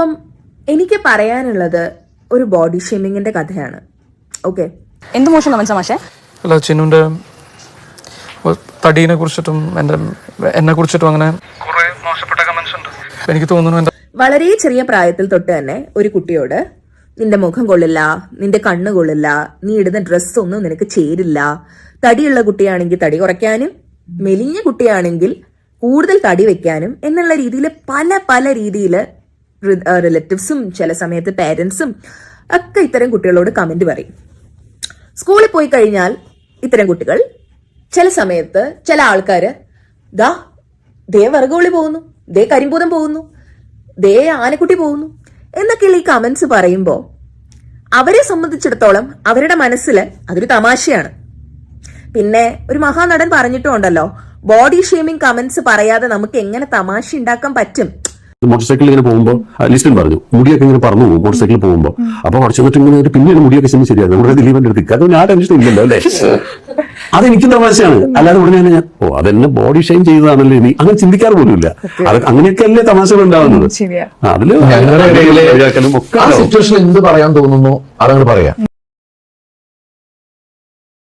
അപ്പം എനിക്ക് പറയാനുള്ളത് ഒരു ബോഡി ഷേമിങ്ങിന്റെ കഥയാണ്. ഓക്കെ, എന്ത് മോശം കമന്റ്സാ മാഷേ? അല്ല, ചിന്നുവിന്റെ തടീനെ കുറിച്ചിട്ടും എന്നെ കുറിച്ചിട്ടും അങ്ങനെ കുറെ മോശപ്പെട്ട കമന്റ്സ് ഉണ്ട്. എനിക്ക് തോന്നുന്നു വളരെ ചെറിയ പ്രായത്തിൽ തൊട്ട് തന്നെ ഒരു കുട്ടിയോട് നിന്റെ മുഖം കൊള്ളില്ല, നിന്റെ കണ്ണ് കൊള്ളില്ല, നീ ഇടുന്ന ഡ്രസ്സ് ഒന്നും നിനക്ക് ചേരില്ല, തടിയുള്ള കുട്ടിയാണെങ്കിൽ തടി കുറയ്ക്കാനും മെലിഞ്ഞ കുട്ടിയാണെങ്കിൽ കൂടുതൽ തടി വെക്കാനും എന്നുള്ള രീതിയിൽ പല രീതിയിൽ റിലേറ്റീവ്സും ചില സമയത്ത് പേരൻസും ഒക്കെ ഇത്തരം കുട്ടികളോട് കമന്റ് പറയും. സ്കൂളിൽ പോയി കഴിഞ്ഞാൽ ഇത്തരം കുട്ടികൾ ചില സമയത്ത് ചില ആൾക്കാര് ദേ വിറകുള്ളി പോകുന്നു, ദേ കരിമ്പൂതം പോകുന്നു, ദേ ആനക്കുട്ടി പോകുന്നു എന്നൊക്കെയുള്ള ഈ കമന്റ്സ് പറയുമ്പോ അവരെ സംബന്ധിച്ചിടത്തോളം അവരുടെ മനസ്സിൽ അതൊരു തമാശയാണ്. പിന്നെ ഒരു മഹാനടൻ പറഞ്ഞിട്ടുണ്ടല്ലോ, ബോഡി ഷേമിംഗ് കമന്റ്സ് പറയാതെ നമുക്ക് എങ്ങനെ തമാശ ഉണ്ടാക്കാൻ പറ്റും. മോട്ടോർ സൈക്കിൾ ഇങ്ങനെ പോകുമ്പോൾ ലിസ്റ്റിൻ പറഞ്ഞു മുടിയൊക്കെ ഇങ്ങനെ പറഞ്ഞു പോകും മോട്ടോർ സൈക്കിളിൽ പോകുമ്പോൾ. അപ്പൊ കുറച്ചു നേരം ഇങ്ങനെ പിന്നീട് മുടിയൊക്കെ ചെന്ന് ശരിയാകും. നമ്മുടെ ദിലീപന്റെ അടുത്ത് അതൊന്നും ആ ടെൻഷൻ ഇല്ലല്ലോ അല്ലേ? അതെനിക്ക് തമാശയാണ്. അല്ലാതെ ഉടനെ ഞാൻ അതെന്നെ ബോഡി ഷെയിം ചെയ്തതാണല്ലോ ഇനി അങ്ങനെ ചിന്തിക്കാറ് പോലും ഇല്ല. അത് അങ്ങനെയൊക്കെ അല്ലേ തമാശകൾ ഉണ്ടാവുന്നത്. അതില് സിറ്റുവേഷൻ എന്ത് പറയാൻ തോന്നുന്നു അതങ്ങോട്ട് പറയാം.